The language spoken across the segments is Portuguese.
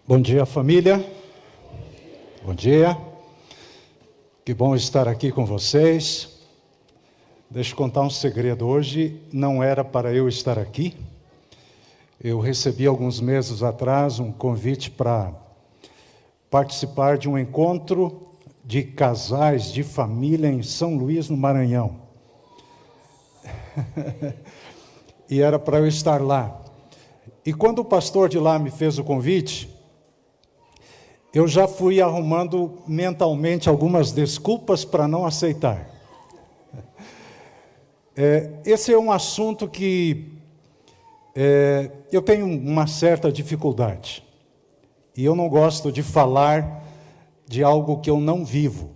Bom dia, família. Bom dia. Que bom estar aqui com vocês. Deixa eu contar um segredo. Hoje não era para eu estar aqui. Eu recebi alguns meses atrás um convite para participar de um encontro de casais de família em São Luís, no Maranhão. E era para eu estar lá. E quando o pastor de lá me fez o convite, eu já fui arrumando mentalmente algumas desculpas para não aceitar. Esse é um assunto que eu tenho uma certa dificuldade. E eu não gosto de falar de algo que eu não vivo,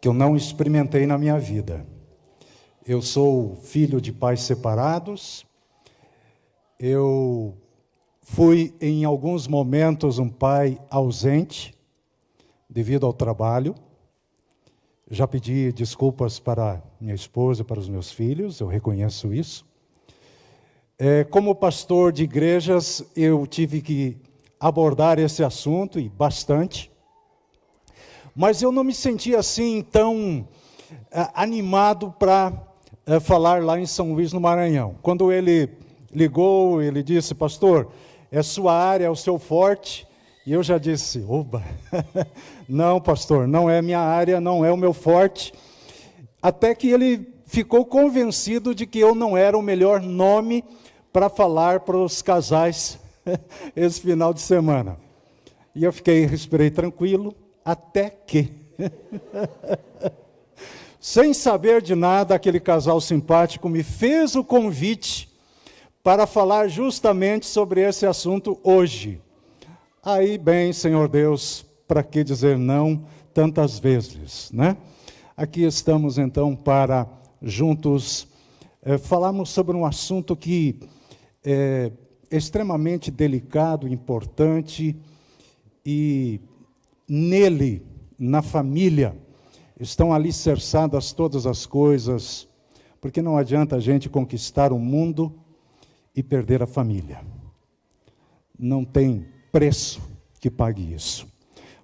que eu não experimentei na minha vida. Eu sou filho de pais separados. Eu fui, em alguns momentos, um pai ausente, devido ao trabalho. Já pedi desculpas para minha esposa e para os meus filhos, eu reconheço isso. Como pastor de igrejas, eu tive que abordar esse assunto, e bastante. Mas eu não me senti assim tão animado para falar lá em São Luís, no Maranhão. Quando ele ligou, ele disse: pastor, é sua área, é o seu forte. E eu já disse: oba, não, pastor, não é minha área, não é o meu forte. Até que ele ficou convencido de que eu não era o melhor nome para falar para os casais esse final de semana. E eu respirei tranquilo, até que, sem saber de nada, aquele casal simpático me fez o convite para falar justamente sobre esse assunto hoje. Aí, bem, Senhor Deus, para que dizer não tantas vezes, né? Aqui estamos, então, para juntos falarmos sobre um assunto que é extremamente delicado, importante, e nele, na família, estão alicerçadas todas as coisas, porque não adianta a gente conquistar o mundo e perder a família. Não tem preço que pague isso.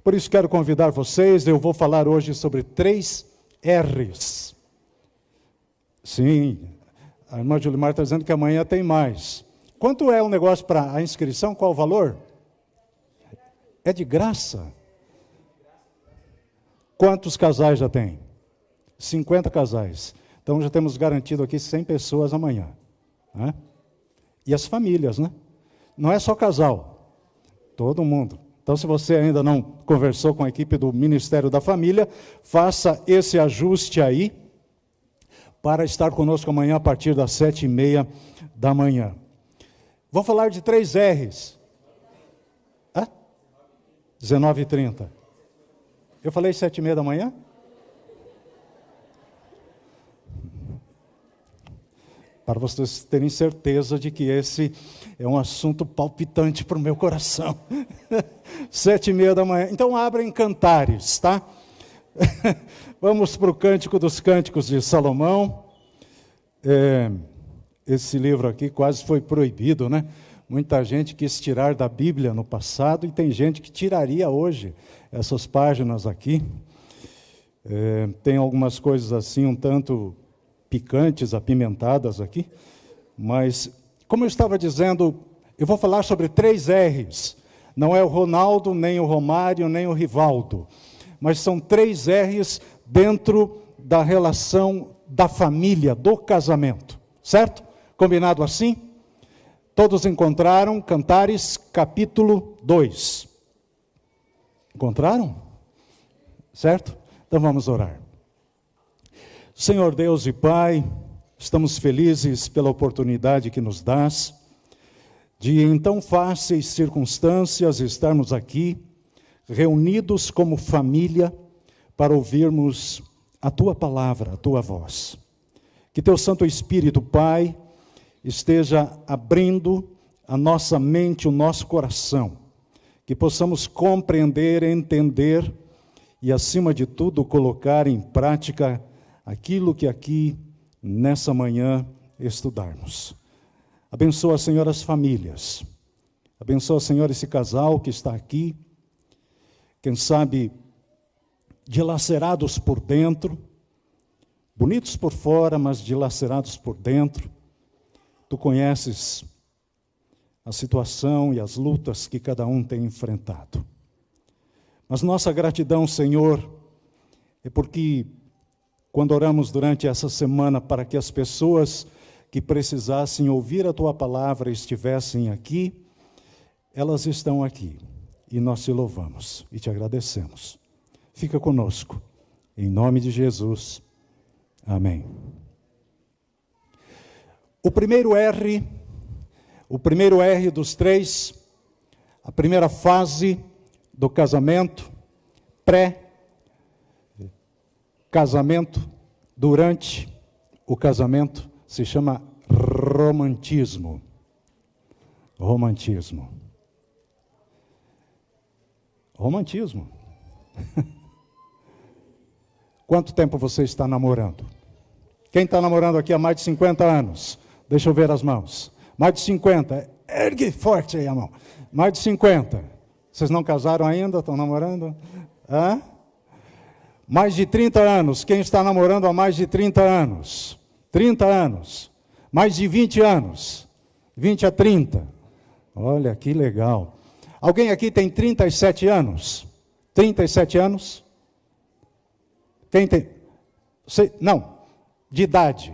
Por isso quero convidar vocês, eu vou falar hoje sobre 3 R's. Sim, a irmã Julimar está dizendo que amanhã tem mais. Quanto é o negócio para a inscrição? Qual o valor? É de graça. Quantos casais já tem? 50 casais. Então já temos garantido aqui 100 pessoas amanhã, né? E as famílias, né? Não é só casal, todo mundo. Então, se você ainda não conversou com a equipe do Ministério da Família, faça esse ajuste aí, para estar conosco amanhã a partir das 7h30 da manhã. Vou falar de 3 R's. 19h30. Eu falei 7h30 da manhã? Para vocês terem certeza de que esse é um assunto palpitante para o meu coração. 7h30 da manhã. Então, abra em Cantares, tá? Vamos para o Cântico dos Cânticos de Salomão. Esse livro aqui quase foi proibido, né? Muita gente quis tirar da Bíblia no passado, e tem gente que tiraria hoje essas páginas aqui. Tem algumas coisas assim, um tanto picantes, apimentadas aqui, mas, como eu estava dizendo, eu vou falar sobre 3 R's. Não é o Ronaldo, nem o Romário, nem o Rivaldo, mas são 3 R's dentro da relação da família, do casamento, certo? Combinado assim? Todos encontraram Cantares, capítulo 2. Encontraram? Certo? Então vamos orar. Senhor Deus e Pai, estamos felizes pela oportunidade que nos dás de, em tão fáceis circunstâncias, estarmos aqui, reunidos como família, para ouvirmos a Tua palavra, a Tua voz. Que Teu Santo Espírito, Pai, esteja abrindo a nossa mente, o nosso coração, que possamos compreender, entender e, acima de tudo, colocar em prática aquilo que aqui, nessa manhã, estudarmos. Abençoa, Senhor, as famílias. Abençoa, Senhor, esse casal que está aqui, quem sabe dilacerados por dentro, bonitos por fora, mas dilacerados por dentro. Tu conheces a situação e as lutas que cada um tem enfrentado. Mas nossa gratidão, Senhor, é porque quando oramos durante essa semana para que as pessoas que precisassem ouvir a Tua palavra estivessem aqui, elas estão aqui. E nós te louvamos e te agradecemos. Fica conosco. Em nome de Jesus. Amém. O primeiro R dos 3, a primeira fase do casamento, pré-casamento, durante o casamento, se chama romantismo. Romantismo. Romantismo. Quanto tempo você está namorando? Quem está namorando aqui há mais de 50 anos? Deixa eu ver as mãos. Mais de 50. Ergue forte aí a mão. Mais de 50. Vocês não casaram ainda? Estão namorando? Hã? Mais de 30 anos. Quem está namorando há mais de 30 anos? 30 anos. Mais de 20 anos. 20 a 30. Olha, que legal. Alguém aqui tem 37 anos? 37 anos? Quem tem? Não, de idade.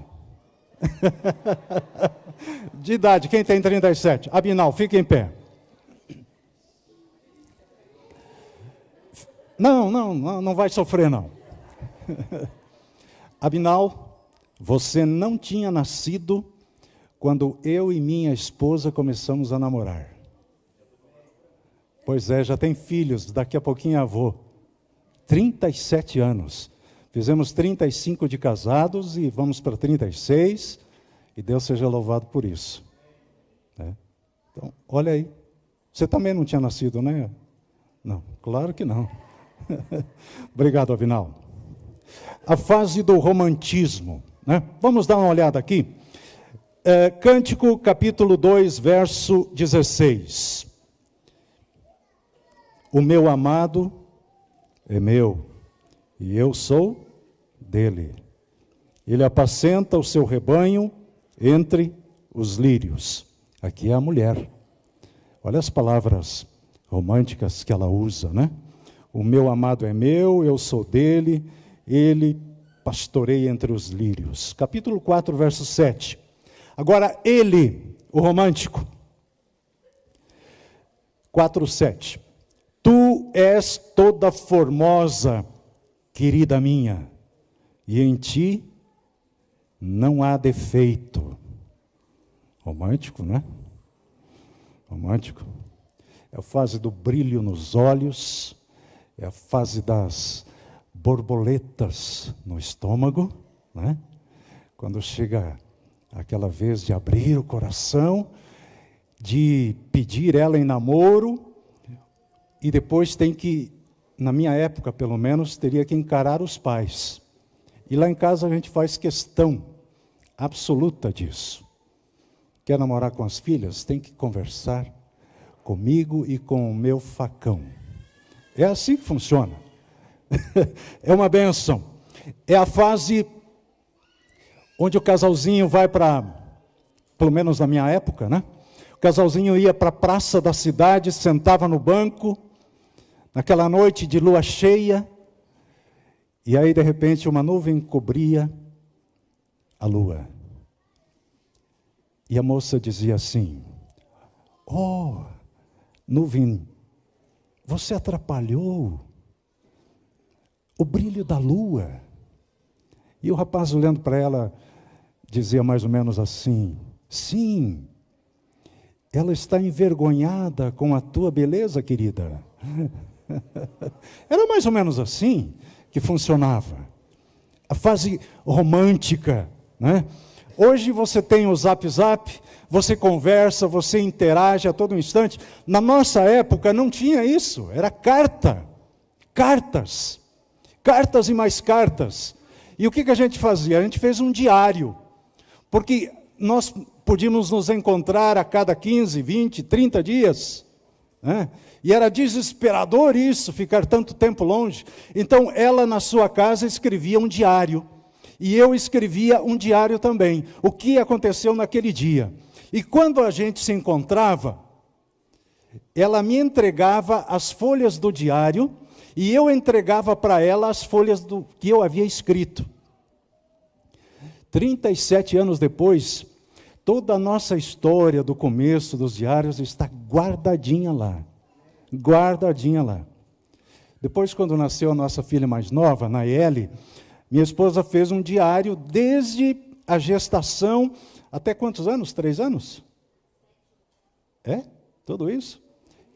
De idade, quem tem 37? Abinal, fica em pé. Não vai sofrer, não. Abinal, você não tinha nascido quando eu e minha esposa começamos a namorar. Pois é, já tem filhos, daqui a pouquinho avô. 37 anos. Fizemos 35 de casados e vamos para 36, e Deus seja louvado por isso. Então, olha aí. Você também não tinha nascido, né? Não, claro que não. Obrigado, Avinal. A fase do romantismo, né? Vamos dar uma olhada aqui. Cântico, capítulo 2, verso 16. O meu amado é meu, e eu sou dele. Ele apacenta o seu rebanho entre os lírios. Aqui é a mulher. Olha as palavras românticas que ela usa, né? O meu amado é meu, eu sou dele, ele pastoreia entre os lírios. Capítulo 4, verso 7. Agora, ele, o romântico. 4, 7. Tu és toda formosa, querida minha, e em ti não há defeito. Romântico, né? Romântico. É a fase do brilho nos olhos, é a fase das borboletas no estômago, né? Quando chega aquela vez de abrir o coração, de pedir ela em namoro, e depois tem que, na minha época pelo menos, teria que encarar os pais. E lá em casa a gente faz questão absoluta disso. Quer namorar com as filhas? Tem que conversar comigo e com o meu facão. É assim que funciona. É uma bênção. É a fase onde o casalzinho vai para, pelo menos na minha época, né? O casalzinho ia para a praça da cidade, sentava no banco, naquela noite de lua cheia, e aí de repente uma nuvem cobria a lua. E a moça dizia assim: oh, nuvem, você atrapalhou o brilho da lua. E o rapaz, olhando para ela, dizia mais ou menos assim: sim, ela está envergonhada com a tua beleza, querida. Era mais ou menos assim que funcionava. A fase romântica, né? Hoje você tem o Zap, você conversa, você interage a todo instante. Na nossa época não tinha isso, era carta. Cartas e mais cartas. E o que a gente fazia? A gente fez um diário, porque nós podíamos nos encontrar a cada 15, 20, 30 dias, né? E era desesperador isso, ficar tanto tempo longe. Então, ela na sua casa escrevia um diário, e eu escrevia um diário também, o que aconteceu naquele dia. E quando a gente se encontrava, ela me entregava as folhas do diário, e eu entregava para ela as folhas que eu havia escrito. 37 anos depois, toda a nossa história do começo dos diários está guardadinha lá. Guardadinha lá. Depois, quando nasceu a nossa filha mais nova, Nayeli, minha esposa fez um diário desde a gestação, até quantos anos? 3 anos? É? Tudo isso?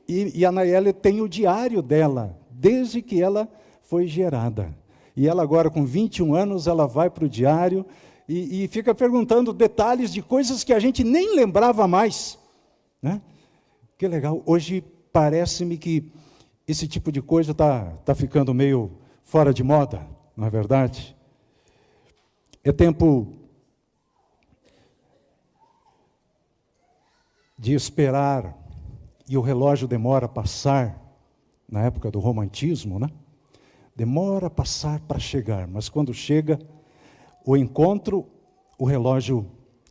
E a Nayeli tem o diário dela, desde que ela foi gerada. E ela agora, com 21 anos, ela vai para o diário e fica perguntando detalhes de coisas que a gente nem lembrava mais, né? Que legal. Hoje parece-me que esse tipo de coisa tá ficando meio fora de moda, não é verdade? É tempo de esperar, e o relógio demora a passar, na época do romantismo, né? Demora a passar para chegar, mas quando chega o encontro, o relógio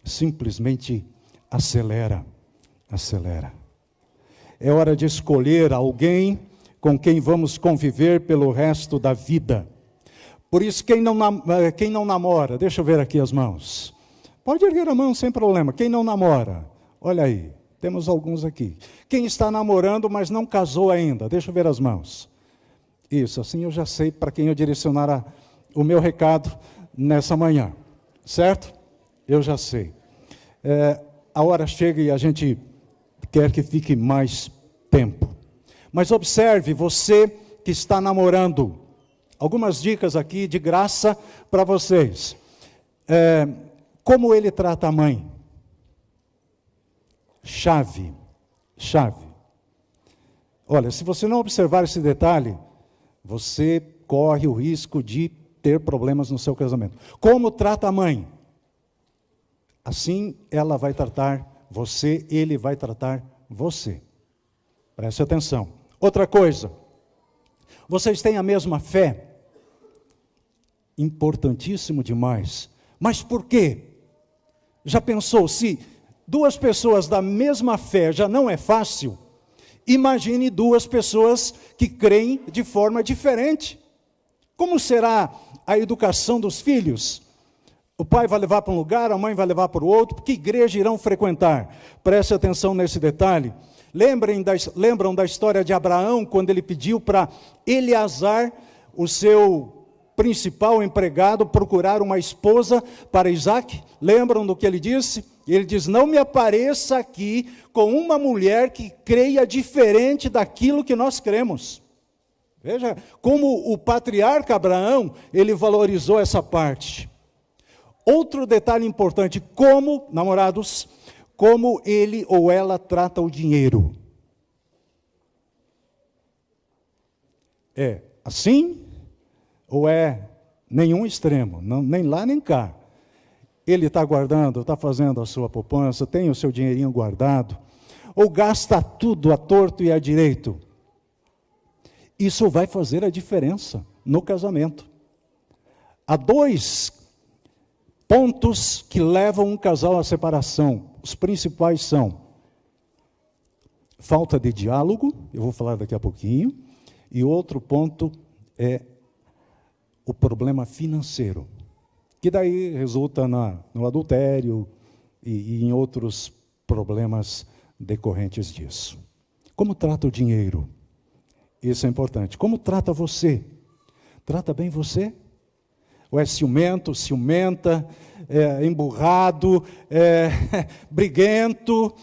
simplesmente acelera, acelera. É hora de escolher alguém com quem vamos conviver pelo resto da vida. Por isso, quem não namora, deixa eu ver aqui as mãos. Pode erguer a mão sem problema. Quem não namora, olha aí, temos alguns aqui. Quem está namorando, mas não casou ainda, deixa eu ver as mãos. Isso, assim eu já sei para quem eu direcionar o meu recado nessa manhã, certo? Eu já sei. A hora chega e a gente quer que fique mais tempo. Mas observe, você que está namorando, algumas dicas aqui de graça para vocês. Como ele trata a mãe? Chave. Olha, se você não observar esse detalhe, você corre o risco de ter problemas no seu casamento. Como trata a mãe? Assim ela vai tratar você, ele vai tratar você. Preste atenção. Outra coisa, vocês têm a mesma fé? Importantíssimo demais. Mas por quê? Já pensou, se 2 pessoas da mesma fé já não é fácil, imagine 2 pessoas que creem de forma diferente. Como será a educação dos filhos? O pai vai levar para um lugar, a mãe vai levar para o outro, que igreja irão frequentar? Preste atenção nesse detalhe. Lembram da história de Abraão, quando ele pediu para Eleazar, o seu principal empregado, procurar uma esposa para Isaac? Lembram do que ele disse? Ele diz, não me apareça aqui com uma mulher que creia diferente daquilo que nós cremos. Veja como o patriarca Abraão, ele valorizou essa parte. Outro detalhe importante, como, namorados, como ele ou ela trata o dinheiro. É assim ou é nenhum extremo, não, nem lá nem cá. Ele está guardando, está fazendo a sua poupança, tem o seu dinheirinho guardado, ou gasta tudo à torto e à direito. Isso vai fazer a diferença no casamento. Há 2 pontos que levam um casal à separação. Os principais são falta de diálogo, eu vou falar daqui a pouquinho, e outro ponto é o problema financeiro, que daí resulta no adultério e em outros problemas decorrentes disso. Como trata o dinheiro? Isso é importante. Como trata você? Trata bem você? Ou é ciumento, ciumenta, emburrado, briguento,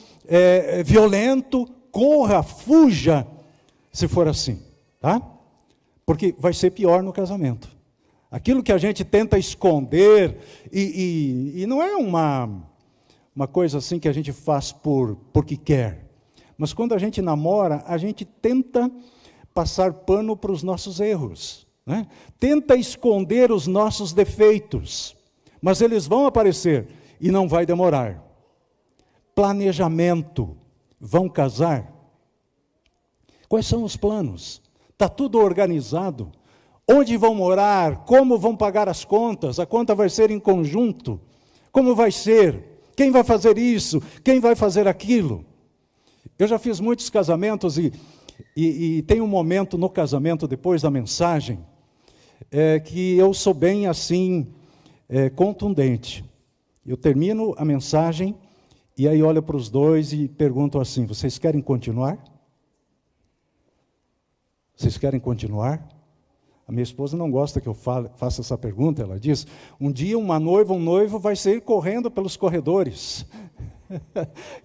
violento? Corra, fuja, se for assim, tá? Porque vai ser pior no casamento. Aquilo que a gente tenta esconder, e não é uma coisa assim que a gente faz porque quer, mas quando a gente namora, a gente tenta passar pano para os nossos erros, né? Tenta esconder os nossos defeitos, mas eles vão aparecer e não vai demorar. planejamento. Vão casar? Quais são os planos? Está tudo organizado? Onde vão morar? Como vão pagar as contas? A conta vai ser em conjunto? Como vai ser? Quem vai fazer isso? Quem vai fazer aquilo? Eu já fiz muitos casamentos e tem um momento no casamento, depois da mensagem, que eu sou bem assim, contundente. Eu termino a mensagem e aí olho para os dois e pergunto assim: vocês querem continuar? Vocês querem continuar? A minha esposa não gosta que eu faça essa pergunta. Ela diz: um dia uma noiva, um noivo vai sair correndo pelos corredores.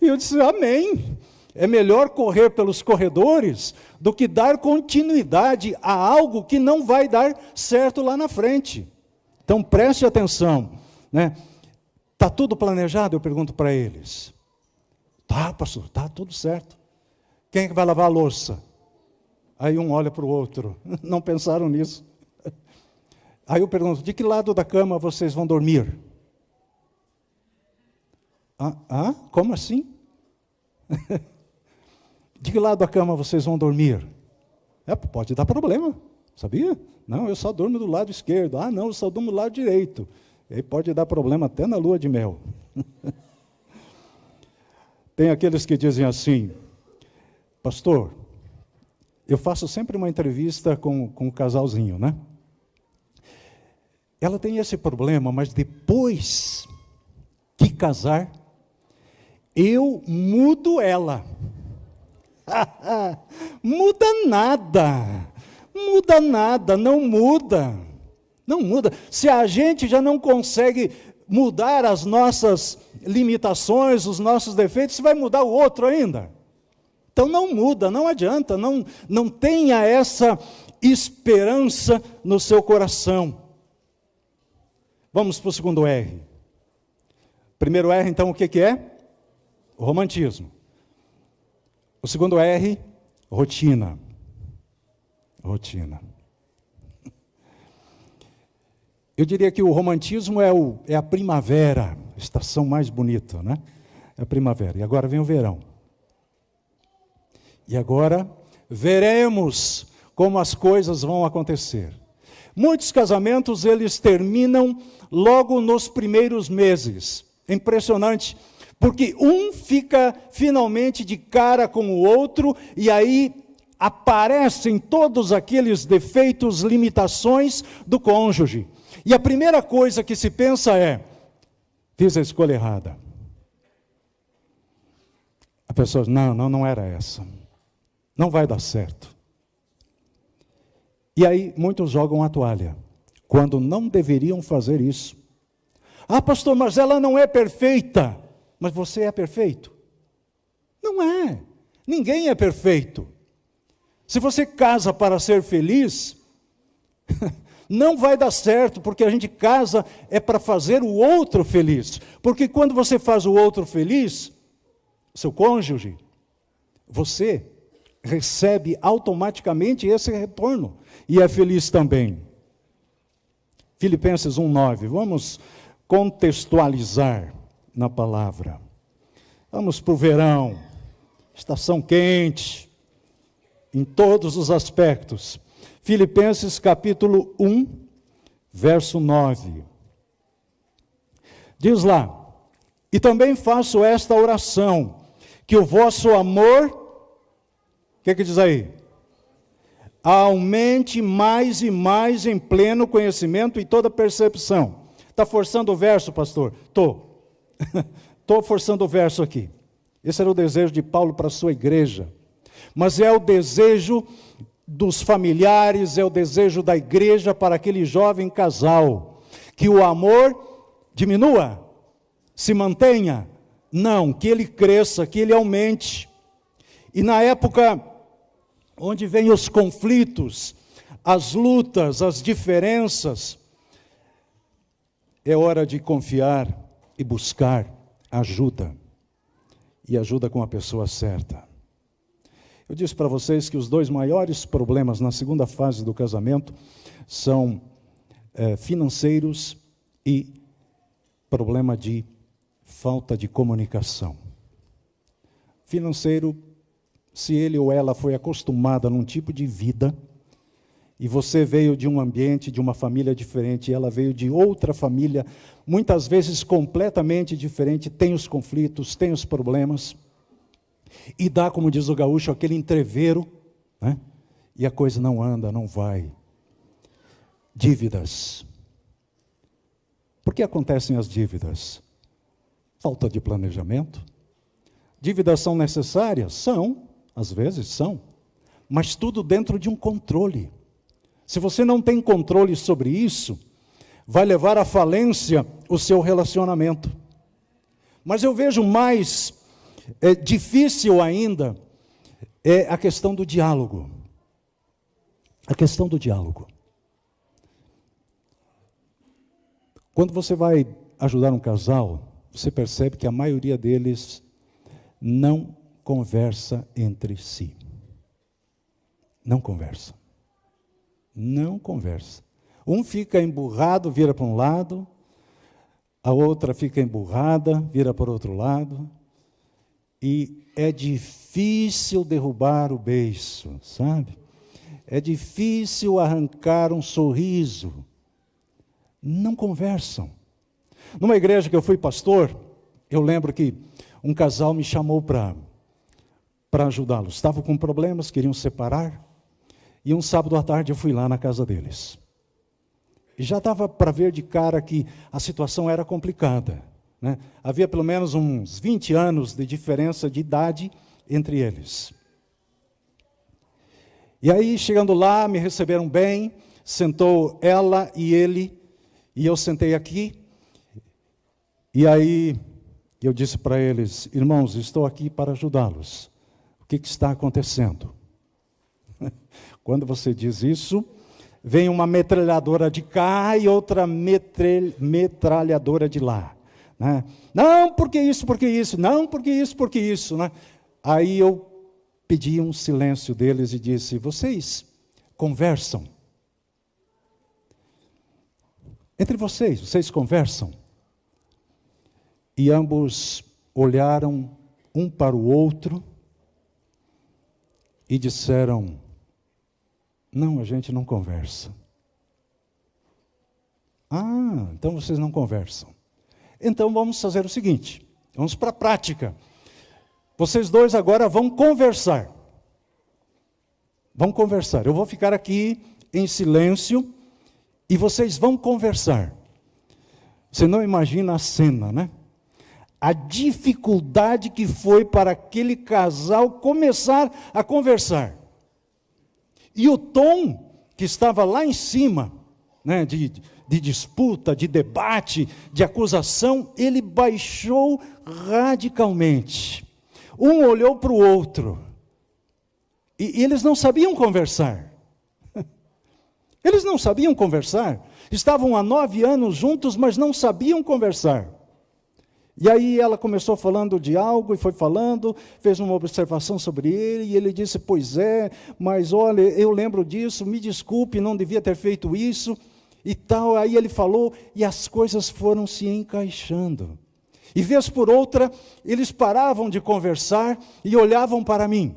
E eu disse: amém. É melhor correr pelos corredores do que dar continuidade a algo que não vai dar certo lá na frente. Então preste atenção, né? Está tudo planejado? Eu pergunto para eles. Tá, pastor, está tudo certo. Quem é que vai lavar a louça? Aí um olha para o outro. Não pensaram nisso. Aí eu pergunto: de que lado da cama vocês vão dormir? Como assim? De que lado da cama vocês vão dormir? Pode dar problema, sabia? Não, eu só durmo do lado esquerdo. Não, eu só durmo do lado direito. Aí pode dar problema até na lua de mel. Tem aqueles que dizem assim: pastor, eu faço sempre uma entrevista com um casalzinho, né? Ela tem esse problema, mas depois que casar, eu mudo ela. Muda nada, não muda. Se a gente já não consegue mudar as nossas limitações, os nossos defeitos, você vai mudar o outro ainda? Então não muda, não adianta, não tenha essa esperança no seu coração. Vamos para o segundo R. Primeiro R, então, o que é? O romantismo. O segundo R, rotina. Rotina. Eu diria que o romantismo é a primavera, a estação mais bonita, né? É a primavera. E agora vem o verão. E agora veremos como as coisas vão acontecer. Muitos casamentos, eles terminam logo nos primeiros meses. É impressionante, porque um fica finalmente de cara com o outro, e aí aparecem todos aqueles defeitos, limitações do cônjuge. E a primeira coisa que se pensa é: fiz a escolha errada. A pessoa diz: não era essa. Não vai dar certo. E aí muitos jogam a toalha, quando não deveriam fazer isso. Pastor, mas ela não é perfeita. Mas você é perfeito? Não é. Ninguém é perfeito. Se você casa para ser feliz, não vai dar certo, porque a gente casa para fazer o outro feliz. Porque quando você faz o outro feliz, seu cônjuge, você recebe automaticamente esse retorno e é feliz também. Filipenses 1:9. Vamos contextualizar na palavra. Vamos para o verão, estação quente, em todos os aspectos. Filipenses capítulo 1, verso 9. Diz lá: e também faço esta oração, que o vosso amor, o que diz aí? Aumente mais e mais em pleno conhecimento e toda percepção. Está forçando o verso, pastor? Estou forçando o verso aqui. Esse era o desejo de Paulo para a sua igreja. Mas é o desejo dos familiares, é o desejo da igreja para aquele jovem casal. Que o amor diminua, se mantenha. Não, que ele cresça, que ele aumente. E na época onde vêm os conflitos, as lutas, as diferenças, é hora de confiar e buscar ajuda. E ajuda com a pessoa certa. Eu disse para vocês que os dois maiores problemas na segunda fase do casamento são financeiros e problema de falta de comunicação. financeiro, se ele ou ela foi acostumada num tipo de vida, e você veio de um ambiente, de uma família diferente, e ela veio de outra família, muitas vezes completamente diferente, tem os conflitos, tem os problemas, e dá, como diz o gaúcho, aquele entrevero, né? E a coisa não anda, não vai. Dívidas. Por que acontecem as dívidas? Falta de planejamento. Dívidas são necessárias? São, às vezes são, mas tudo dentro de um controle. Se você não tem controle sobre isso, vai levar à falência o seu relacionamento. Mas eu vejo mais difícil ainda é a questão do diálogo. A questão do diálogo. Quando você vai ajudar um casal, você percebe que a maioria deles não conversa entre si. Não conversa. Não conversa. Um fica emburrado, vira para um lado, a outra fica emburrada, vira para o outro lado, e é difícil derrubar o beiço, sabe? É difícil arrancar um sorriso. Não conversam. Numa igreja que eu fui pastor, eu lembro que um casal me chamou para ajudá-los. Estavam com problemas, queriam separar. E um sábado à tarde eu fui lá na casa deles. E já dava para ver de cara que a situação era complicada, né? Havia pelo menos uns 20 anos de diferença de idade entre eles. E aí, chegando lá, me receberam bem, sentou ela e ele, e eu sentei aqui. E aí, eu disse para eles: irmãos, estou aqui para ajudá-los. O que está acontecendo? Quando você diz isso, vem uma metralhadora de cá e outra metralhadora de lá, né? Não, porque isso, não, porque isso, né? Aí eu pedi um silêncio deles e disse: vocês conversam? Entre vocês conversam? E ambos olharam um para o outro e disseram: não, a gente não conversa. Ah, então vocês não conversam. Então vamos fazer o seguinte, vamos para a prática. Vocês dois agora vão conversar. Vão conversar. Eu vou ficar aqui em silêncio e vocês vão conversar. Você não imagina a cena, né? A dificuldade que foi para aquele casal começar a conversar. E o tom que estava lá em cima, né, de disputa, de debate, de acusação, ele baixou radicalmente. Um olhou para o outro. E eles não sabiam conversar. Eles não sabiam conversar. Estavam há 9 anos juntos, mas não sabiam conversar. E aí ela começou falando de algo, e foi falando, fez uma observação sobre ele, e ele disse: pois é, mas olha, eu lembro disso, me desculpe, não devia ter feito isso, e tal. Aí ele falou, e as coisas foram se encaixando. E vez por outra, eles paravam de conversar e olhavam para mim.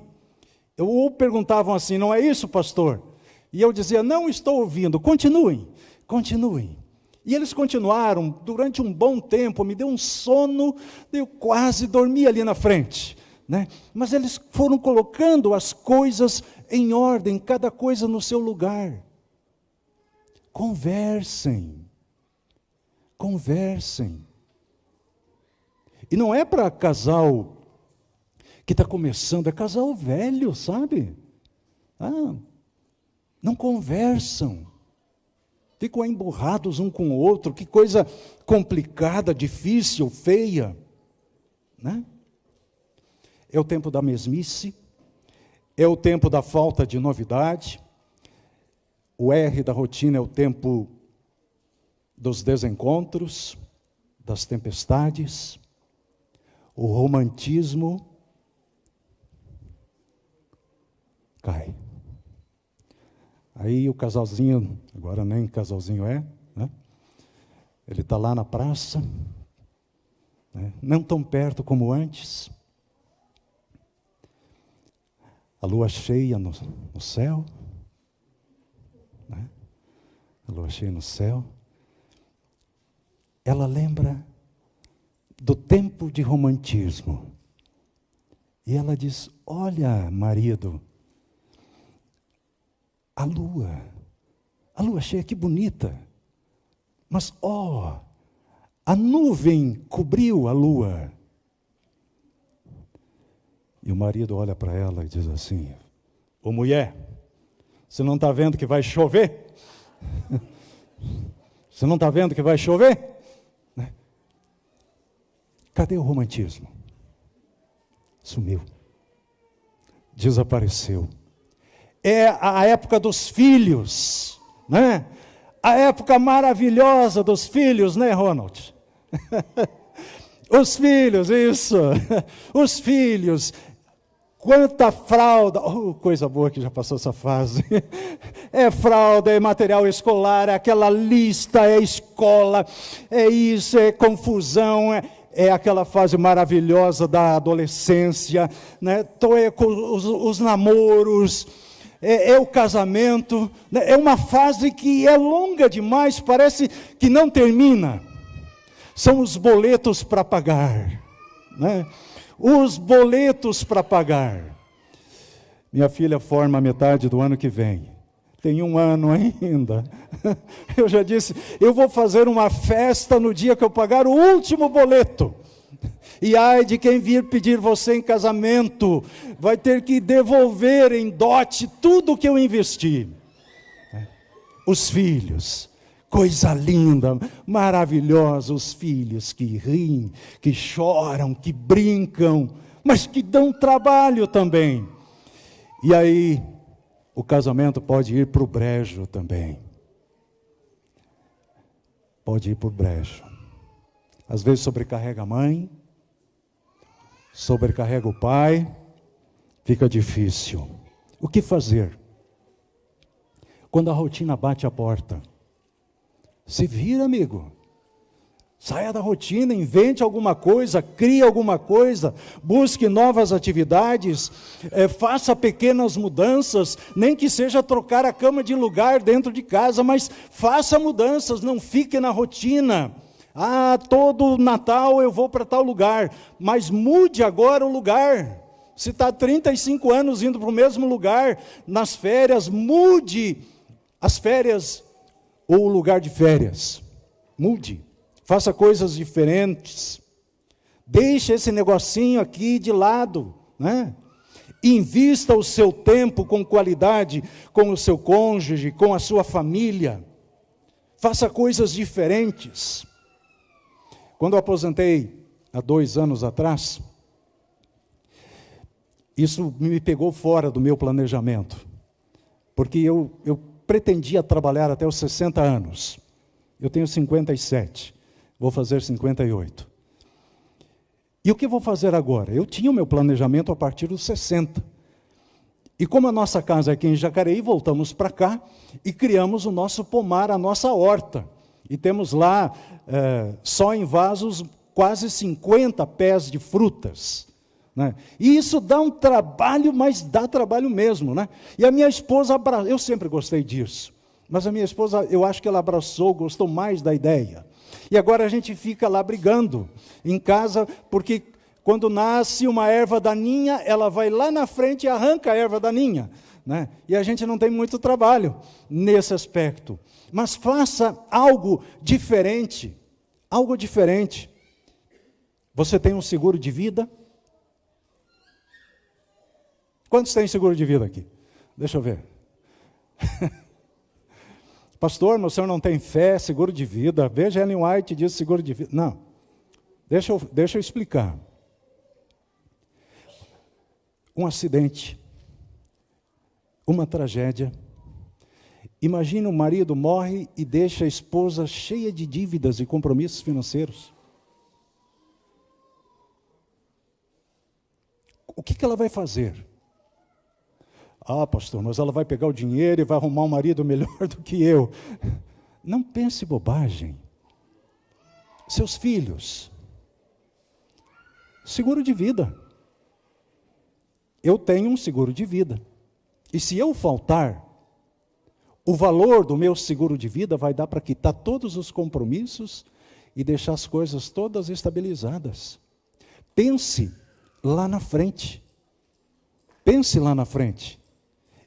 Ou perguntavam assim: não é isso, pastor? E eu dizia: não estou ouvindo, continuem, continuem. E eles continuaram durante um bom tempo, me deu um sono, eu quase dormi ali na frente, né? Mas eles foram colocando as coisas em ordem, cada coisa no seu lugar. Conversem, conversem. E não é para casal que está começando, é casal velho, sabe? Não conversam. Ficam emburrados um com o outro, que coisa complicada, difícil, feia, né? É o tempo da mesmice, é o tempo da falta de novidade, o R da rotina é o tempo dos desencontros, das tempestades, o romantismo cai. Aí o casalzinho, agora nem casalzinho é, né? Ele está lá na praça, né? Não tão perto como antes, a lua cheia no céu, né? A lua cheia no céu, ela lembra do tempo de romantismo. E ela diz: olha, marido, a lua cheia, que bonita. Mas, a nuvem cobriu a lua. E o marido olha para ela e diz assim: ô mulher, você não está vendo que vai chover? Você não está vendo que vai chover? Cadê o romantismo? Sumiu. Desapareceu. É a época dos filhos, né? A época maravilhosa dos filhos, né, Ronald? Os filhos, isso. Os filhos. Quanta fralda. Coisa boa que já passou essa fase. É fralda, é material escolar, é aquela lista, é escola, é isso, é confusão, é aquela fase maravilhosa da adolescência, né? Então, os namoros, é o casamento, né? É uma fase que é longa demais, parece que não termina. São os boletos para pagar, né? Os boletos para pagar. Minha filha forma a metade do ano que vem. Tem 1 ano ainda. Eu já disse, eu vou fazer uma festa no dia que eu pagar o último boleto. E ai de quem vir pedir você em casamento, vai ter que devolver em dote tudo que eu investi. Os filhos, coisa linda, maravilhosa, os filhos que riem, que choram, que brincam, mas que dão trabalho também. E aí, o casamento pode ir para o brejo também. Pode ir para o brejo. Às vezes sobrecarrega a mãe, sobrecarrega o pai, fica difícil. O que fazer? Quando a rotina bate a porta, se vira, amigo. Saia da rotina, invente alguma coisa, crie alguma coisa, busque novas atividades, faça pequenas mudanças, nem que seja trocar a cama de lugar dentro de casa, mas faça mudanças, não fique na rotina. Todo Natal eu vou para tal lugar, mas mude agora o lugar. Se está 35 anos indo para o mesmo lugar, nas férias, mude as férias ou o lugar de férias. Mude, faça coisas diferentes. Deixe esse negocinho aqui de lado, né? Invista o seu tempo com qualidade, com o seu cônjuge, com a sua família. Faça coisas diferentes. Quando eu aposentei, há 2 anos atrás, isso me pegou fora do meu planejamento, porque eu pretendia trabalhar até os 60 anos. Eu tenho 57, vou fazer 58. E o que vou fazer agora? Eu tinha o meu planejamento a partir dos 60. E como a nossa casa é aqui em Jacareí, voltamos para cá e criamos o nosso pomar, a nossa horta. E temos lá, só em vasos, quase 50 pés de frutas, né? E isso dá um trabalho, mas dá trabalho mesmo, né? E a minha esposa, eu sempre gostei disso, mas a minha esposa, eu acho que ela abraçou, gostou mais da ideia. E agora a gente fica lá brigando em casa, porque quando nasce uma erva daninha, ela vai lá na frente e arranca a erva daninha, né? E a gente não tem muito trabalho nesse aspecto. Mas faça algo diferente, algo diferente. Você tem um seguro de vida? Quantos têm seguro de vida aqui? Deixa eu ver. Pastor, mas o senhor não tem fé, seguro de vida. Veja, Ellen White diz seguro de vida. Não, deixa eu explicar. Um acidente, uma tragédia. Imagina, o marido morre e deixa a esposa cheia de dívidas e compromissos financeiros. O que ela vai fazer? Pastor, mas ela vai pegar o dinheiro e vai arrumar um marido melhor do que eu. Não pense bobagem. Seus filhos, seguro de vida. eu tenho um seguro de vida. E se eu faltar, o valor do meu seguro de vida vai dar para quitar todos os compromissos e deixar as coisas todas estabilizadas. Pense lá na frente. Pense lá na frente.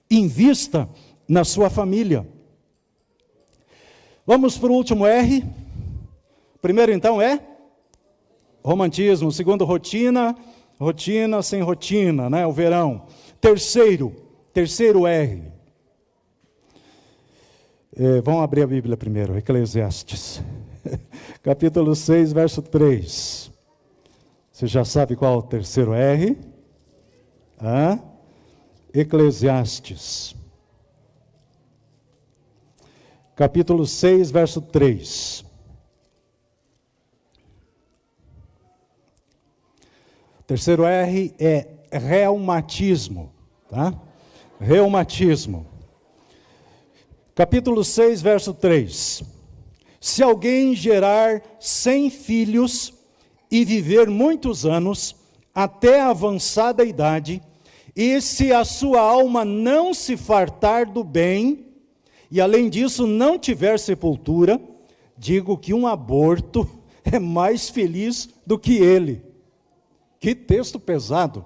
Invista na sua família. Vamos para o último R. Primeiro, então, é romantismo. Segundo, rotina. Rotina sem rotina, né? O verão. Terceiro R. Vamos abrir a Bíblia primeiro, Eclesiastes. Capítulo 6, verso 3. Você já sabe qual é o terceiro R? Eclesiastes. Capítulo 6, verso 3. O terceiro R é reumatismo. Tá? Reumatismo. Capítulo 6, verso 3. Se alguém gerar 100 filhos e viver muitos anos, até a avançada idade, e se a sua alma não se fartar do bem, e além disso não tiver sepultura, digo que um aborto é mais feliz do que ele. Que texto pesado.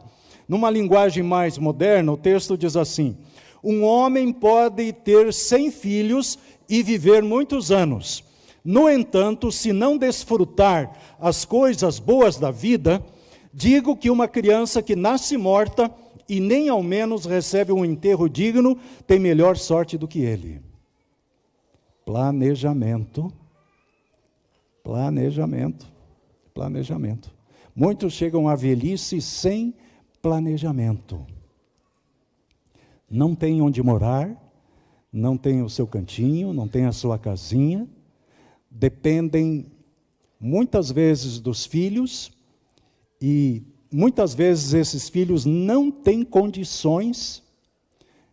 Numa linguagem mais moderna, o texto diz assim: um homem pode ter 100 filhos e viver muitos anos. No entanto, se não desfrutar as coisas boas da vida, digo que uma criança que nasce morta e nem ao menos recebe um enterro digno, tem melhor sorte do que ele. Planejamento. Planejamento. Planejamento. Muitos chegam à velhice sem planejamento. Não tem onde morar, não tem o seu cantinho, não tem a sua casinha, dependem muitas vezes dos filhos, e muitas vezes esses filhos não têm condições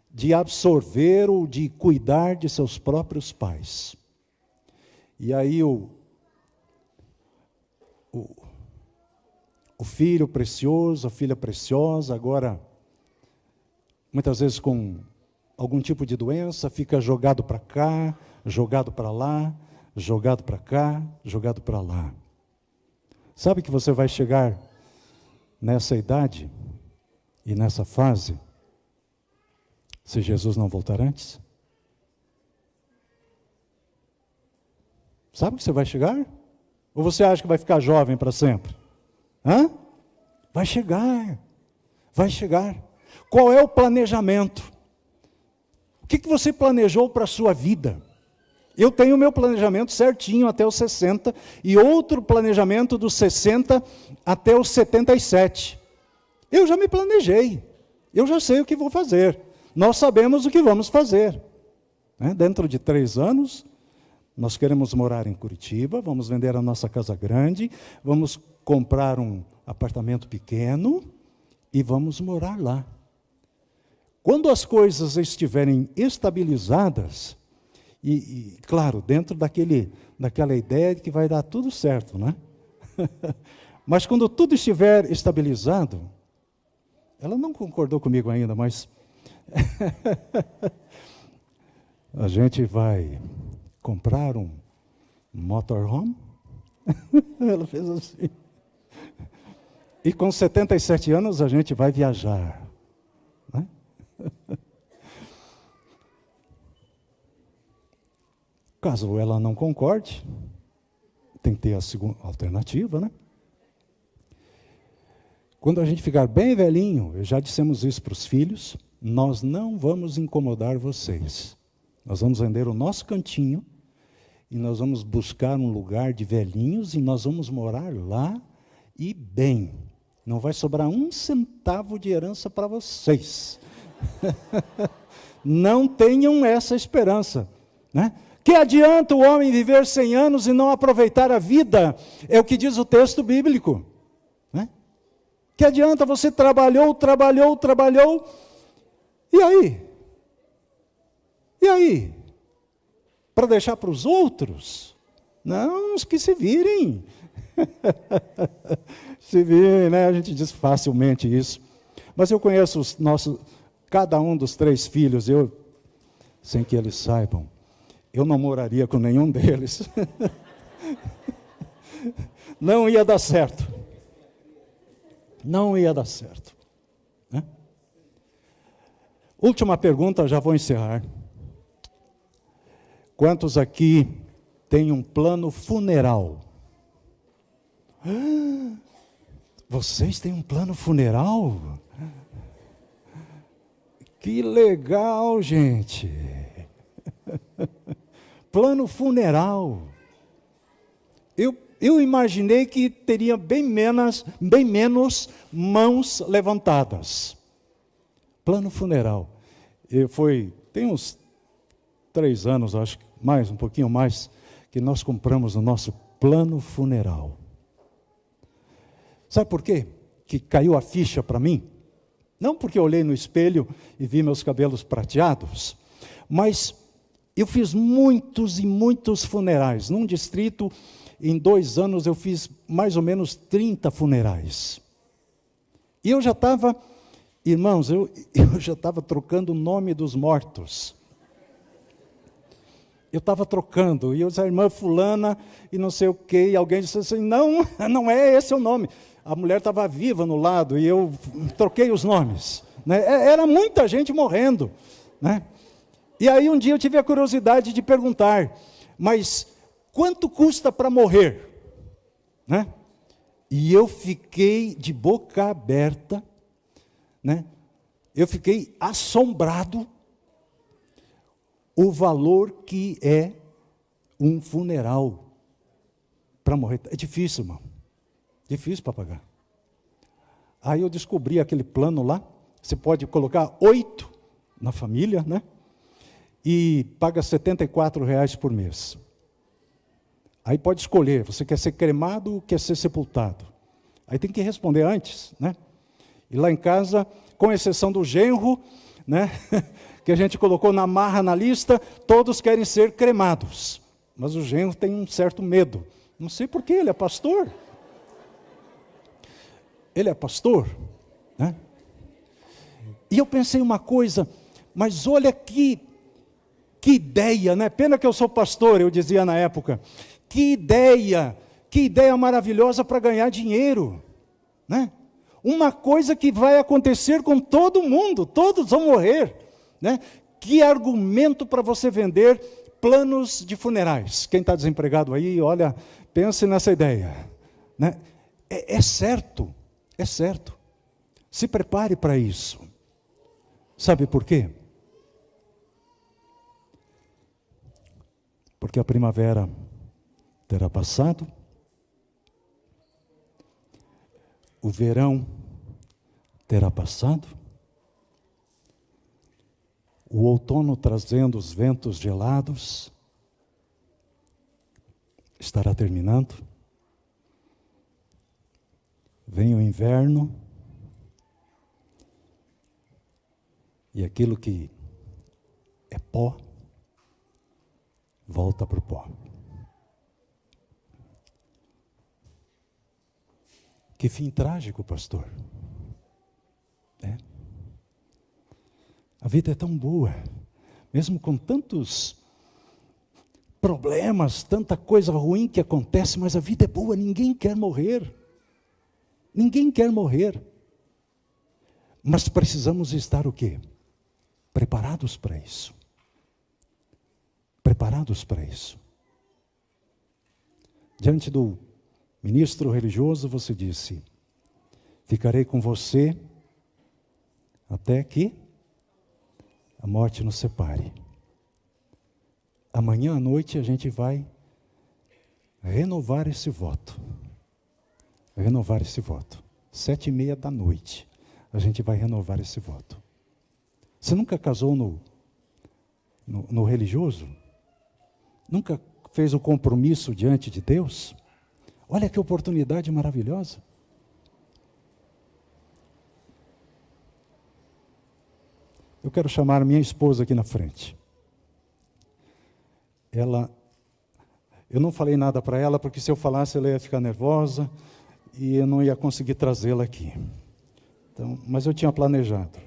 de absorver ou de cuidar de seus próprios pais. E aí o filho precioso, a filha preciosa, agora muitas vezes com algum tipo de doença, fica jogado para cá, jogado para lá, jogado para cá, jogado para lá. Sabe que você vai chegar nessa idade e nessa fase, se Jesus não voltar antes? Sabe que você vai chegar? Ou você acha que vai ficar jovem para sempre? Vai chegar, vai chegar. Qual é o planejamento? O que você planejou para a sua vida? Eu tenho o meu planejamento certinho até os 60, e outro planejamento dos 60 até os 77. Eu já me planejei, eu já sei o que vou fazer. Nós sabemos o que vamos fazer. Dentro de 3 anos, nós queremos morar em Curitiba, vamos vender a nossa casa grande, vamos comprar um apartamento pequeno e vamos morar lá. Quando as coisas estiverem estabilizadas, e claro, dentro daquela ideia de que vai dar tudo certo, né? Mas quando tudo estiver estabilizado, ela não concordou comigo ainda, mas a gente vai comprar um motorhome. Ela fez assim. E com 77 anos a gente vai viajar. Né? Caso ela não concorde, tem que ter a segunda alternativa, né? Quando a gente ficar bem velhinho, já dissemos isso para os filhos, nós não vamos incomodar vocês. Nós vamos vender o nosso cantinho e nós vamos buscar um lugar de velhinhos e nós vamos morar lá e bem. Não vai sobrar um centavo de herança para vocês. Não tenham essa esperança, né? Que adianta o homem viver 100 anos e não aproveitar a vida? É o que diz o texto bíblico. Né? Que adianta você trabalhou, e aí? E aí? Para deixar para os outros? Não, os que se virem. Se virem, né? A gente diz facilmente isso. Mas eu conheço cada um dos 3 filhos, sem que eles saibam, eu não moraria com nenhum deles. Não ia dar certo. Não ia dar certo. Né? Última pergunta, já vou encerrar. Quantos aqui têm um plano funeral? Vocês têm um plano funeral? Que legal, gente. Plano funeral. Eu imaginei que teria bem menos mãos levantadas. Plano funeral. Tem uns 3 anos, acho que um pouquinho mais, que nós compramos o nosso plano funeral. Sabe por quê? Que caiu a ficha para mim? Não porque eu olhei no espelho e vi meus cabelos prateados, mas eu fiz muitos e muitos funerais. Num distrito, em 2 anos, eu fiz mais ou menos 30 funerais. E eu já estava, irmãos, eu já estava trocando o nome dos mortos. Eu estava trocando, e eu disse, a irmã fulana, e não sei o quê, e alguém disse assim, não é esse o nome. A mulher estava viva no lado, e eu troquei os nomes. Né? Era muita gente morrendo. Né? E aí um dia eu tive a curiosidade de perguntar, mas quanto custa para morrer? Né? E eu fiquei de boca aberta, né? Eu fiquei assombrado o valor que é um funeral para morrer. É difícil, irmão. Difícil para pagar. Aí eu descobri aquele plano lá, você pode colocar 8 na família, né? E paga R$74 por mês. Aí pode escolher, você quer ser cremado ou quer ser sepultado. Aí tem que responder antes, né? E lá em casa, com exceção do genro, né? Que a gente colocou na marra na lista, todos querem ser cremados. Mas o genro tem um certo medo. Não sei por quê, ele é pastor. Ele é pastor, né? E eu pensei uma coisa, mas olha que ideia, né? Pena que eu sou pastor, eu dizia na época. Que ideia maravilhosa para ganhar dinheiro, né? Uma coisa que vai acontecer com todo mundo, todos vão morrer, né? Que argumento para você vender planos de funerais. Quem está desempregado aí, olha, pense nessa ideia, né? É certo, é certo. Se prepare para isso. Sabe por quê? Porque a primavera terá passado, o verão terá passado, o outono trazendo os ventos gelados estará terminando, vem o inverno, e aquilo que é pó, volta para o pó. Que fim trágico, pastor. É. A vida é tão boa, mesmo com tantos problemas, tanta coisa ruim que acontece, mas a vida é boa, ninguém quer morrer. Ninguém quer morrer. Mas precisamos estar o quê? Preparados para isso. Preparados para isso. Diante do ministro religioso, você disse, ficarei com você até que a morte nos separe. Amanhã à noite a gente vai renovar esse voto. Renovar esse voto. 7:30 da noite, a gente vai renovar esse voto. Você nunca casou no religioso? Nunca fez o compromisso diante de Deus? Olha que oportunidade maravilhosa. Eu quero chamar minha esposa aqui na frente. Eu não falei nada para ela, porque se eu falasse ela ia ficar nervosa e eu não ia conseguir trazê-la aqui. Então, mas eu tinha planejado.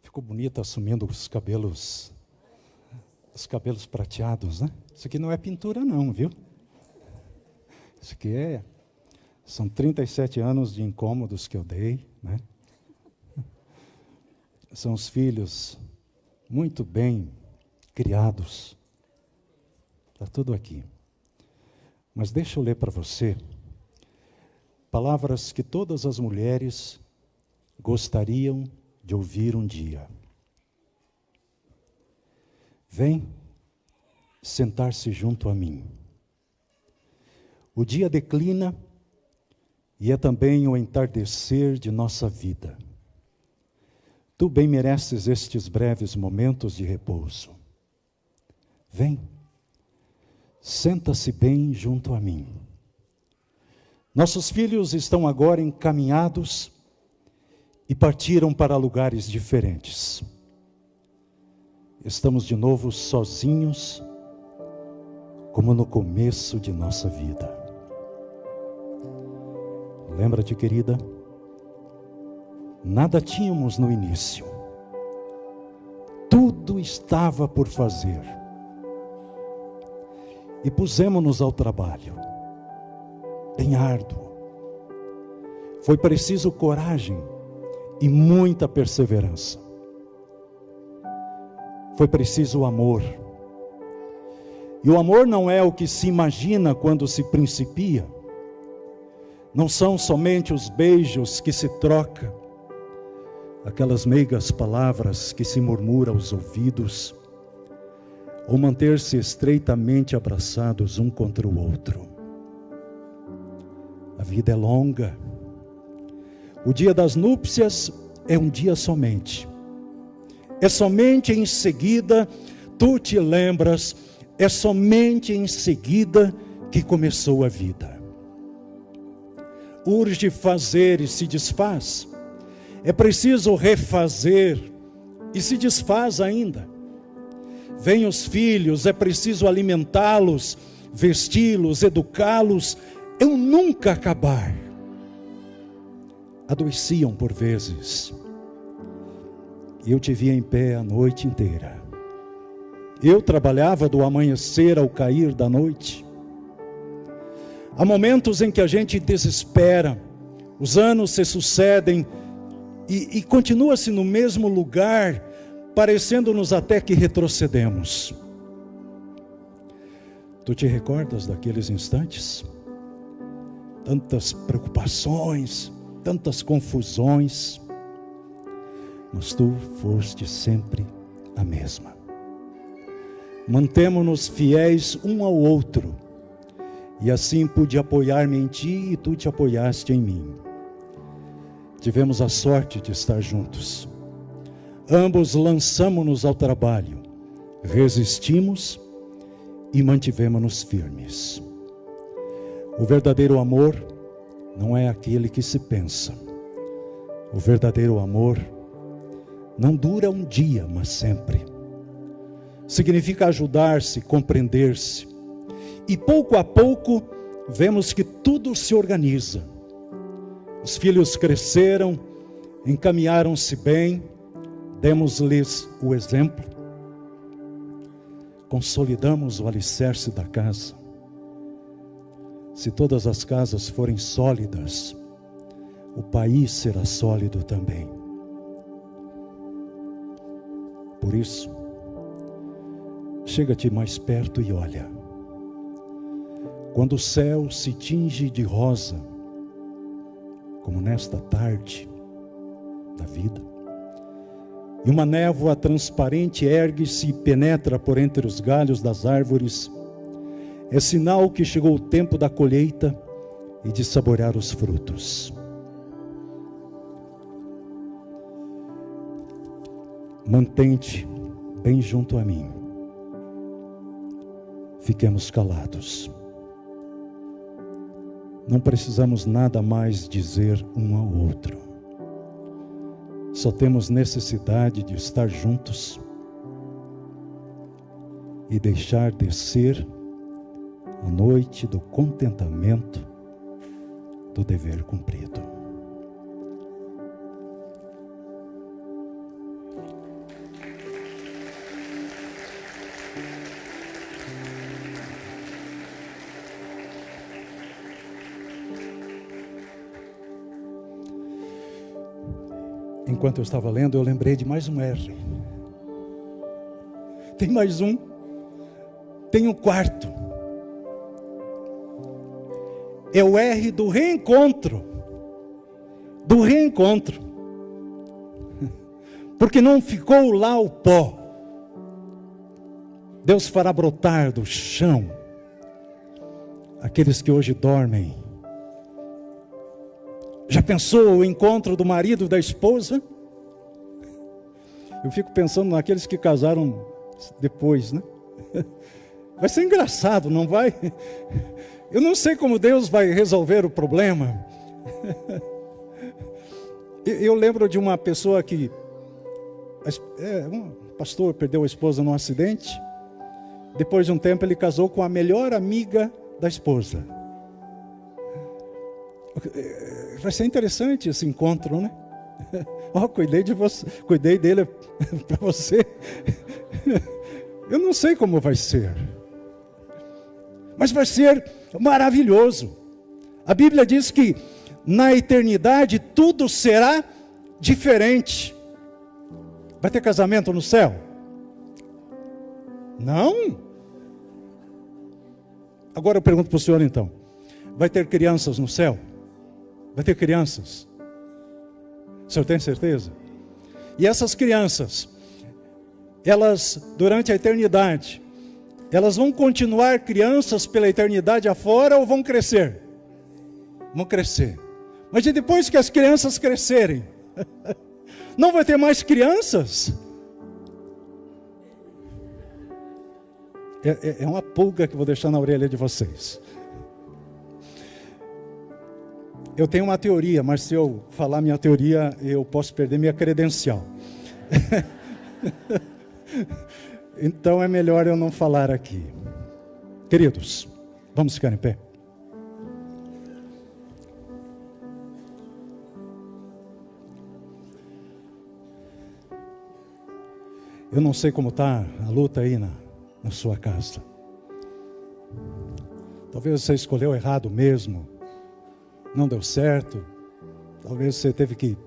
Ficou bonita assumindo os cabelos prateados, né? Isso aqui não é pintura não, viu? Isso aqui são 37 anos de incômodos que eu dei, né? São os filhos muito bem criados. Está tudo aqui. Mas deixa eu ler para você palavras que todas as mulheres gostariam de ouvir um dia. Vem sentar-se junto a mim. O dia declina e é também o entardecer de nossa vida. Tu bem mereces estes breves momentos de repouso. Vem, senta-se bem junto a mim. Nossos filhos estão agora encaminhados e partiram para lugares diferentes. Estamos de novo sozinhos, como no começo de nossa vida. Lembra-te, querida? Nada tínhamos no início. Tudo estava por fazer. E pusemos-nos ao trabalho. Bem árduo. Foi preciso coragem e muita perseverança. Foi preciso amor. E o amor não é o que se imagina quando se principia. Não são somente os beijos que se troca, aquelas meigas palavras que se murmura aos ouvidos, ou manter-se estreitamente abraçados um contra o outro. A vida é longa. O dia das núpcias é um dia somente. É somente em seguida, tu te lembras, é somente em seguida que começou a vida. Urge fazer e se desfaz. É preciso refazer e se desfaz ainda. Vêm os filhos, é preciso alimentá-los, vesti-los, educá-los, é um nunca acabar. Adoeciam por vezes. E eu te via em pé a noite inteira. Eu trabalhava do amanhecer ao cair da noite. Há momentos em que a gente desespera, os anos se sucedem e continua-se no mesmo lugar, parecendo-nos até que retrocedemos. Tu te recordas daqueles instantes? Tantas preocupações, tantas confusões, mas tu foste sempre a mesma. Mantemo-nos fiéis um ao outro, e assim pude apoiar-me em ti e tu te apoiaste em mim. Tivemos a sorte de estar juntos. Ambos lançamo-nos ao trabalho, resistimos e mantivemo-nos firmes. O verdadeiro amor não é aquele que se pensa. O verdadeiro amor não dura um dia, mas sempre. Significa ajudar-se, compreender-se. E pouco a pouco, vemos que tudo se organiza. Os filhos cresceram, encaminharam-se bem, demos-lhes o exemplo. Consolidamos o alicerce da casa. Se todas as casas forem sólidas, o país será sólido também. Por isso, chega-te mais perto e olha. Quando o céu se tinge de rosa, como nesta tarde da vida, e uma névoa transparente ergue-se e penetra por entre os galhos das árvores, é sinal que chegou o tempo da colheita e de saborear os frutos. Mantém-te bem junto a mim. Fiquemos calados. Não precisamos nada mais dizer um ao outro. Só temos necessidade de estar juntos e deixar descer a noite do contentamento do dever cumprido. Enquanto eu estava lendo, eu lembrei de mais um R. Tem mais um. Tem um quarto. É o R do reencontro. Do reencontro. Porque não ficou lá o pó. Deus fará brotar do chão aqueles que hoje dormem. Já pensou o encontro do marido e da esposa? Eu fico pensando naqueles que casaram depois, né? Vai ser engraçado, não vai? Eu não sei como Deus vai resolver o problema. Eu lembro de uma pessoa que... um pastor perdeu a esposa num acidente. Depois de um tempo ele casou com a melhor amiga da esposa. Vai ser interessante esse encontro, né? Cuidei de você, cuidei dele para você. Eu não sei como vai ser, mas vai ser maravilhoso. A Bíblia diz que na eternidade tudo será diferente. Vai ter casamento no céu? Não? Agora eu pergunto para o senhor então: vai ter crianças no céu? Vai ter crianças? O senhor tem certeza? E essas crianças, elas, durante a eternidade, elas vão continuar crianças pela eternidade afora ou vão crescer? Vão crescer. Mas e depois que as crianças crescerem? Não vai ter mais crianças? É uma pulga que eu vou deixar na orelha de vocês. Eu tenho uma teoria, mas se eu falar minha teoria, eu posso perder minha credencial. Então é melhor eu não falar aqui. Queridos, vamos ficar em pé. Eu não sei como está a luta aí na sua casa. Talvez você escolheu errado mesmo. Não deu certo, talvez você teve que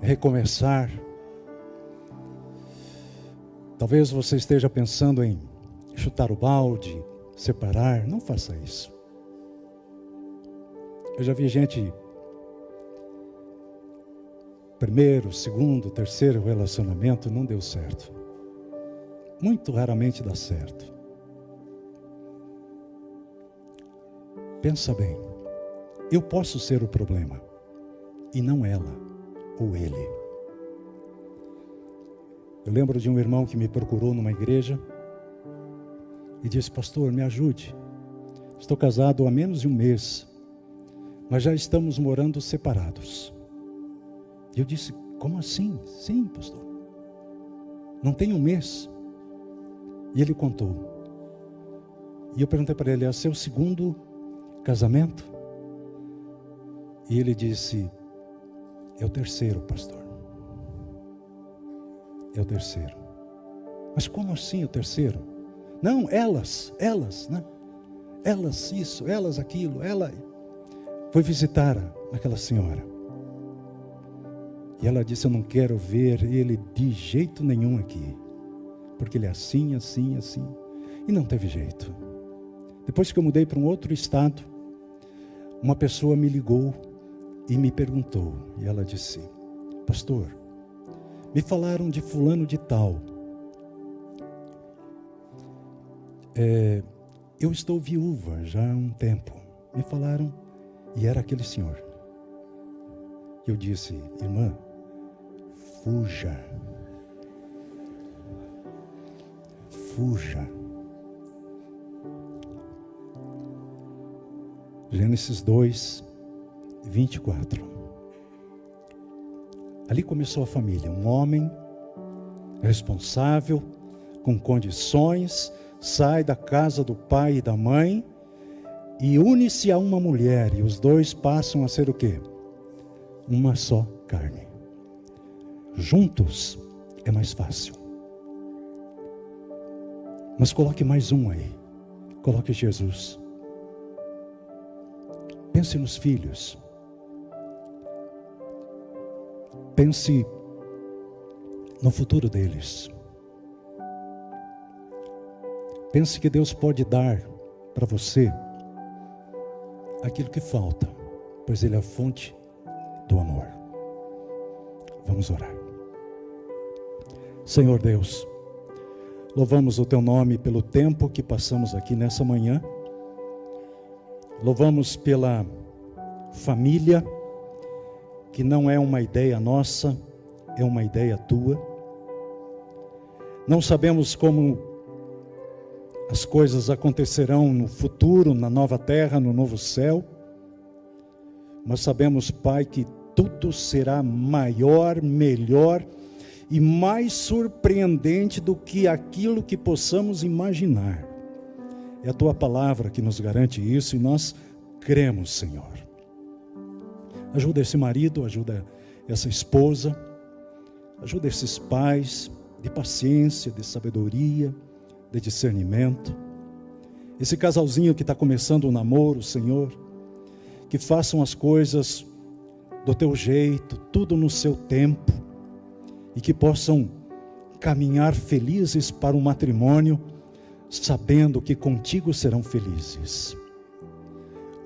recomeçar, talvez você esteja pensando em chutar o balde, separar. Não faça isso. Eu já vi gente, primeiro, segundo, terceiro relacionamento, não deu certo. Muito raramente dá certo. Pensa bem. Eu posso ser o problema, e não ela, ou ele. Eu lembro de um irmão que me procurou numa igreja, e disse: pastor, me ajude. Estou casado há menos de um mês, mas já estamos morando separados. E eu disse: como assim? Sim, pastor. Não tem um mês. E ele contou. E eu perguntei para ele: é seu segundo casamento? E ele disse: é o terceiro, pastor. É o terceiro. Mas como assim o terceiro? Não, elas, né? Elas isso, elas aquilo, ela foi visitar aquela senhora. E ela disse: eu não quero ver ele de jeito nenhum aqui, porque ele é assim, assim, assim. E não teve jeito. Depois que eu mudei para um outro estado, uma pessoa me ligou e me perguntou, e ela disse: pastor, me falaram de fulano de tal. Eu estou viúva já há um tempo. Me falaram, e era aquele senhor. Eu disse: irmã, fuja. Fuja. Gênesis 2, 24. Ali começou a família, um homem responsável, com condições, sai da casa do pai e da mãe e une-se a uma mulher, e os dois passam a ser o quê? Uma só carne. Juntos é mais fácil. Mas coloque mais um aí. Coloque Jesus. Pense nos filhos. Pense no futuro deles. Pense que Deus pode dar para você aquilo que falta, pois Ele é a fonte do amor. Vamos orar. Senhor Deus, louvamos o Teu nome pelo tempo que passamos aqui nessa manhã. Louvamos pela família, que não é uma ideia nossa, é uma ideia Tua. Não sabemos como as coisas acontecerão no futuro, na nova terra, no novo céu, mas sabemos, Pai, que tudo será maior, melhor e mais surpreendente do que aquilo que possamos imaginar. É a Tua palavra que nos garante isso e nós cremos, Senhor. Ajuda esse marido, ajuda essa esposa, ajuda esses pais de paciência, de sabedoria, de discernimento. Esse casalzinho que está começando o namoro, Senhor, que façam as coisas do Teu jeito, tudo no seu tempo, e que possam caminhar felizes para o matrimônio, sabendo que contigo serão felizes.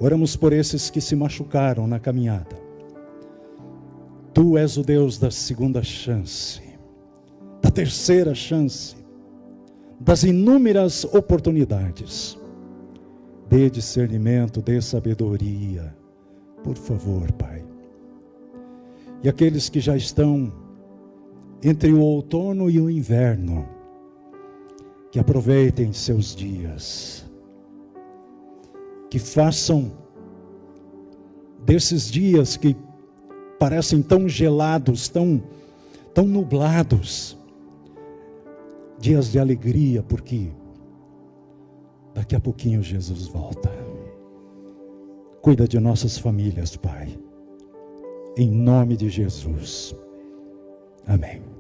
Oramos por esses que se machucaram na caminhada. Tu és o Deus da segunda chance, da terceira chance, das inúmeras oportunidades. Dê discernimento, dê sabedoria, por favor, Pai. E aqueles que já estão entre o outono e o inverno, que aproveitem seus dias, que façam desses dias que parecem tão gelados, tão nublados, dias de alegria, porque daqui a pouquinho Jesus volta. Cuida de nossas famílias, Pai, em nome de Jesus. Amém.